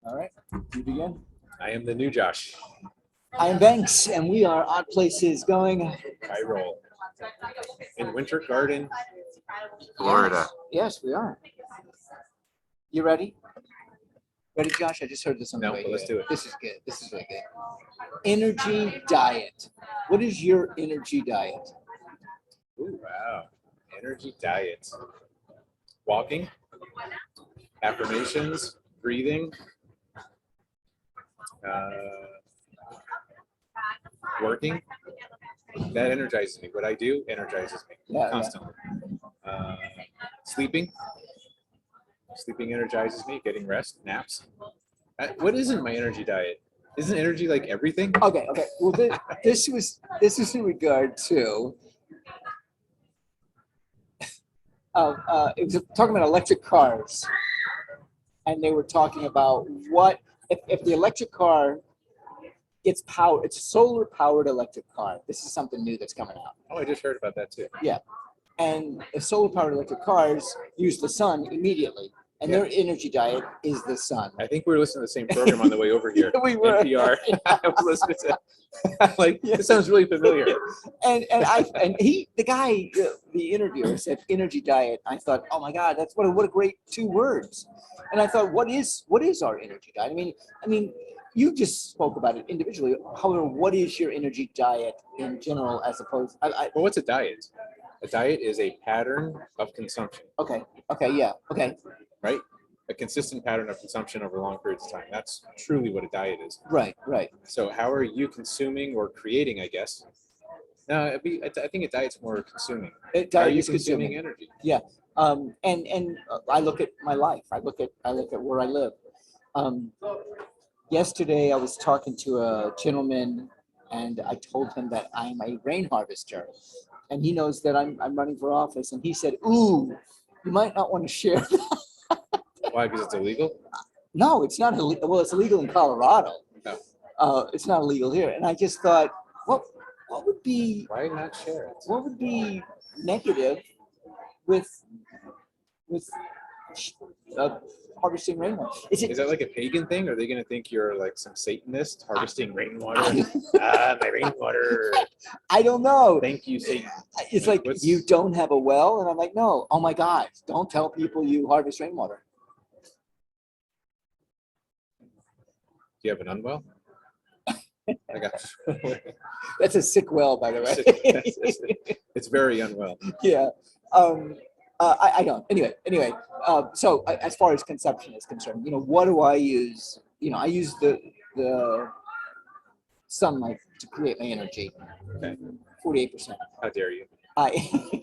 All right, you begin. I am the new Josh. I am Banks, and we are Odd Places going. I roll in Winter Garden, Florida. Yes, we are. You ready? Ready, Josh? I just heard this on the No, way but let's here. do it. This is good. This is really good. Energy diet. What is your energy diet? Ooh, wow. Energy diet. Walking, affirmations, breathing, uh, working. That energizes me. What I do energizes me Yeah, constantly. Uh, sleeping. Sleeping energizes me. Getting rest, naps. What isn't my energy diet? Isn't energy like everything? Okay. Well, this was in regard to. It was talking about electric cars, and they were talking about what if the electric car gets power. It's a solar powered electric car. This is something new that's coming out. Oh, I just heard about that too. Yeah, and the solar powered electric cars use the sun immediately, and their energy diet is the sun. I think we were listening to the same program on the way over here. We were. NPR. I was listening to like, it sounds really familiar. And the guy, the interviewer said energy diet. I thought, oh my God, that's what a great two words. And I thought, what is our energy diet? I mean, you just spoke about it individually. However, what is your energy diet in general, as opposed? Well, what's a diet? A diet is a pattern of consumption. Okay, yeah, okay. Right? A consistent pattern of consumption over long periods of time. That's truly what a diet is. Right. So how are you consuming or creating, I guess? No, I think a diet's more consuming. How are you consuming energy? Yeah. And I look at my life. I look at where I live. Yesterday I was talking to a gentleman, and I told him that I'm a rain harvester, and he knows that I'm running for office, and he said, "Ooh, you might not want to share that." Why? Because it's illegal? No, it's not illegal. Well, it's illegal in Colorado. No. It's not illegal here. And I just thought, what would be Why not share it? what would be negative with harvesting rainwater? Is that like a pagan thing? Are they going to think you're like some Satanist harvesting rainwater? My rainwater. I don't know. Thank you, Satan. It's like you don't have a well, and I'm like, no. Oh my God! Don't tell people you harvest rainwater. Do you have an unwell? I got That's a sick well, by the way. It's very unwell. Yeah. I don't. Anyway. So as far as consumption is concerned, what do I use? I use the sunlight to create my energy. Okay. 48%. How dare you? I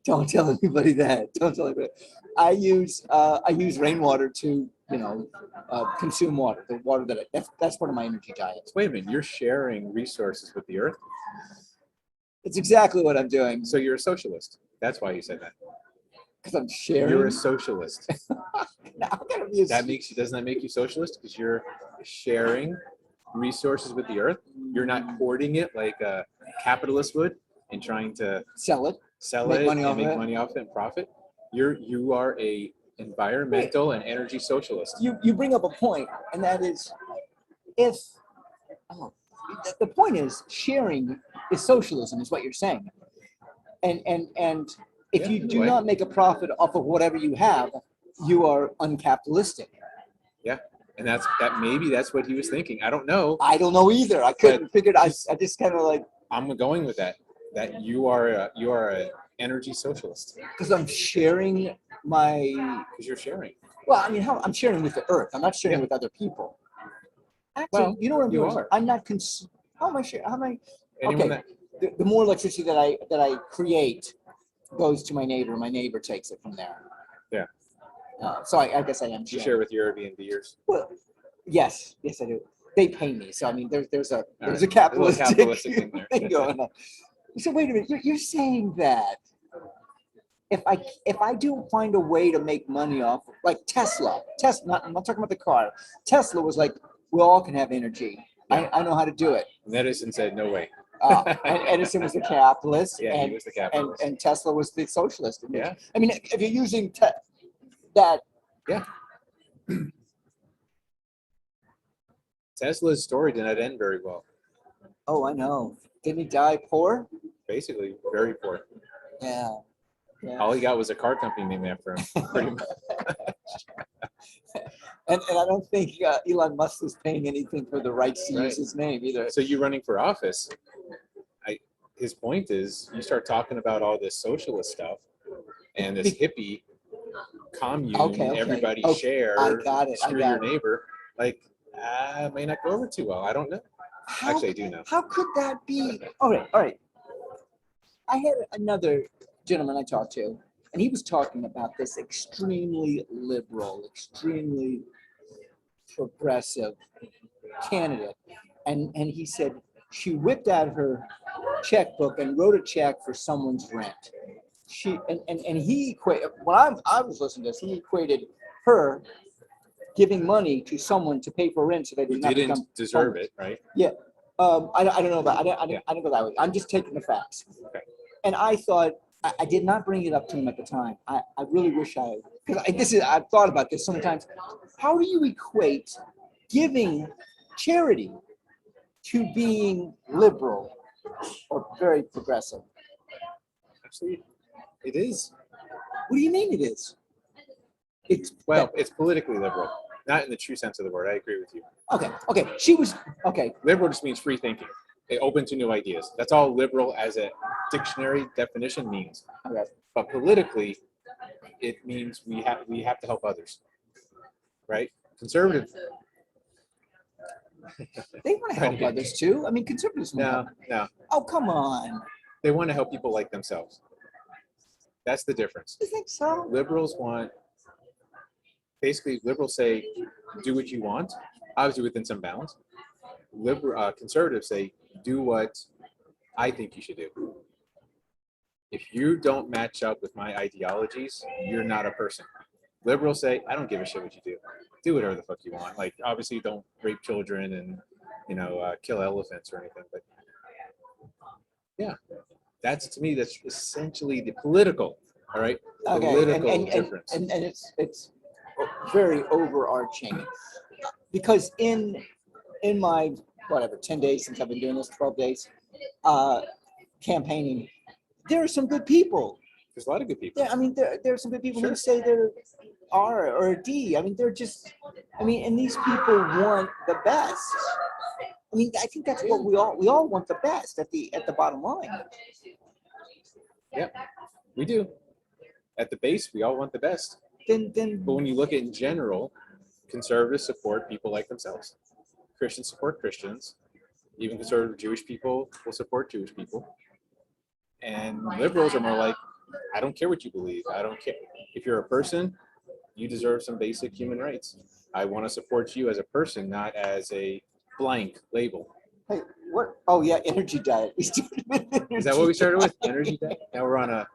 don't tell anybody that. Don't tell anybody. I use rainwater to consume water. The water that's part of my energy diet. Wait a minute, you're sharing resources with the earth? It's exactly what I'm doing. So you're a socialist. That's why you said that. Because I'm sharing. You're a socialist. No, I'm gonna be Doesn't that make you socialist? Because you're sharing resources with the earth. You're not hoarding it like a capitalist would and trying to sell it, make money off it and profit. You are a environmental and energy socialist. You bring up a point, and that is the point is sharing is socialism, is what you're saying. And if you do not make a profit off of whatever you have, you are uncapitalistic. Yeah. And maybe that's what he was thinking. I don't know. I don't know either. I couldn't figure it out. I just kind of like. I'm going with that you are a energy socialist. Because I'm sharing my. Because you're sharing. Well, I mean, I'm sharing with the earth. I'm not sharing with other people. Actually, well, you know what I'm doing? Are. I'm not How am I sharing? How am I? Anyone okay. The more electricity that I create goes to my neighbor. My neighbor takes it from there. Yeah. So I guess I am. You share with your Airbnbers? Well, yes, I do. They pay me, so I mean, there's a capitalistic thing going on. So wait a minute, you're saying that if I do find a way to make money off, like Tesla, I'm not talking about the car. Tesla was like, we all can have energy. Yeah. I know how to do it. And Edison said, no way. And Edison was the capitalist. Yeah, he was the capitalist. And Tesla was the socialist. Yeah. I mean, if you're using that. Yeah. Tesla's story did not end very well. Oh, I know. Didn't he die poor? Basically, very poor. Yeah. Yeah. All he got was a car company named after him. Pretty much. And I don't think Elon Musk is paying anything for the rights to Right. use his name either. So you running for office? His point is, you start talking about all this socialist stuff and this hippie commune, Okay. everybody Okay. share, I got it. screw your neighbor. Like, it may not go over too well. I don't know. Actually, I do know. How could that be? All right. I had another gentleman I talked to, and he was talking about this extremely liberal, extremely progressive candidate. And he said she whipped out her checkbook and wrote a check for someone's rent. And he equated, when I was listening to this, he equated her giving money to someone to pay for rent so they Who did not didn't become deserve homeless. it, right? Yeah. I don't know about. I didn't go that way. I'm just taking the facts. Okay. And I thought I did not bring it up to him at the time. I really wish I, because I've thought about this so many times. How do you equate giving charity to being liberal or very progressive? Actually, it is. What do you mean it is? It's It's politically liberal, not in the true sense of the word. I agree with you. Okay. She was okay. Liberal just means free thinking, open to new ideas. That's all liberal as a dictionary definition means. Okay. But politically, it means we have to help others, right? Conservative. They want to help others too. I mean, conservatives want to help. No. Oh, come on. They want to help people like themselves. That's the difference. You think so? Liberals say, do what you want, obviously within some bounds. Conservatives say, do what I think you should do. If you don't match up with my ideologies, you're not a person. Liberals say, I don't give a shit what you do. Do whatever the fuck you want. Like, obviously, don't rape children and, kill elephants or anything. But yeah, to me, that's essentially the political, all right? Political difference. And it's very overarching, because in my 10 days since I've been doing this, 12 days, campaigning, there are some good people. There's a lot of good people. Yeah, I mean, there are some good people Sure. who say they're R or a D. I mean, and these people want the best. I mean, I think that's what we all want, the best at the bottom line. Yeah, we do. At the base, we all want the best. But when you look at in general, conservatives support people like themselves. Christians support Christians. Even conservative Jewish people will support Jewish people. And liberals are more like, I don't care what you believe. I don't care. If you're a person, you deserve some basic human rights. I want to support you as a person, not as a blank label. Hey, what? Oh yeah, energy diet. We started with energy. Is that what we started with? Energy diet? Now we're on a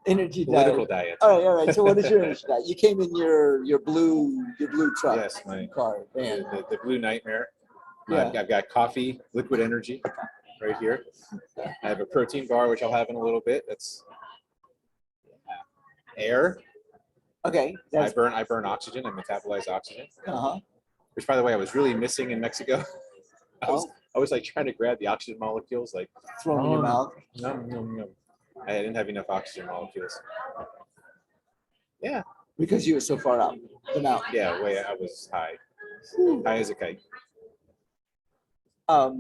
energy political diet. diet. All right. So what is your energy diet? You came in your blue truck. Yes, my car. Man. The blue nightmare. Yeah. I've got coffee, liquid energy, right here. I have a protein bar, which I'll have in a little bit. That's air. Okay. I burn oxygen. I metabolize oxygen. Uh-huh. Which, by the way, I was really missing in Mexico. I was like trying to grab the oxygen molecules, like throw them in your mouth. No. I didn't have enough oxygen molecules. Yeah. Because you were so far out. Yeah, I was high. High as a kite. All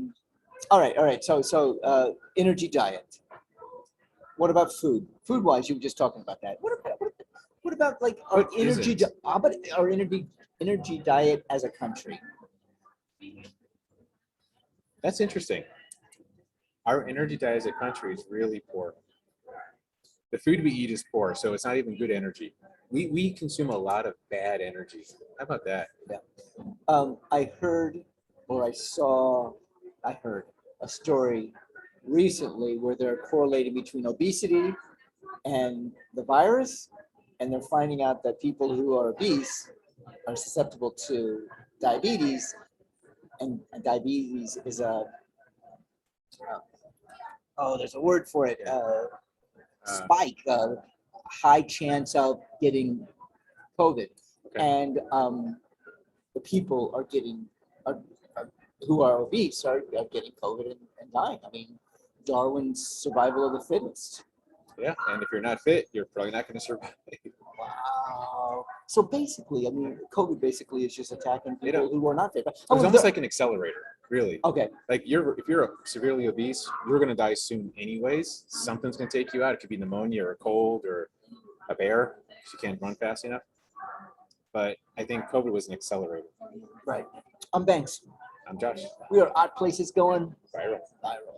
right. So energy diet. What about food? Food wise, you were just talking about that. What about like our energy diet as a country? That's interesting. Our energy diet as a country is really poor. The food we eat is poor, so it's not even good energy. We consume a lot of bad energy. How about that? Yeah. I heard a story recently where they're correlating between obesity and the virus, and they're finding out that people who are obese are susceptible to diabetes, and diabetes is there's a word for it, spike, high chance of getting COVID. Okay. And the people are who are obese are getting COVID and dying. I mean, Darwin's survival of the fittest. Yeah, and if you're not fit, you're probably not going to survive. Wow. So basically, I mean, COVID basically is just attacking You know, people who are not fit. It was almost like an accelerator, really. Okay. Like if you're severely obese, you're going to die soon anyways. Something's going to take you out. It could be pneumonia or a cold or a bear if you can't run fast enough. But I think COVID was an accelerator. Right. I'm Banks. I'm Josh. We are Odd Places Going Viral. Viral.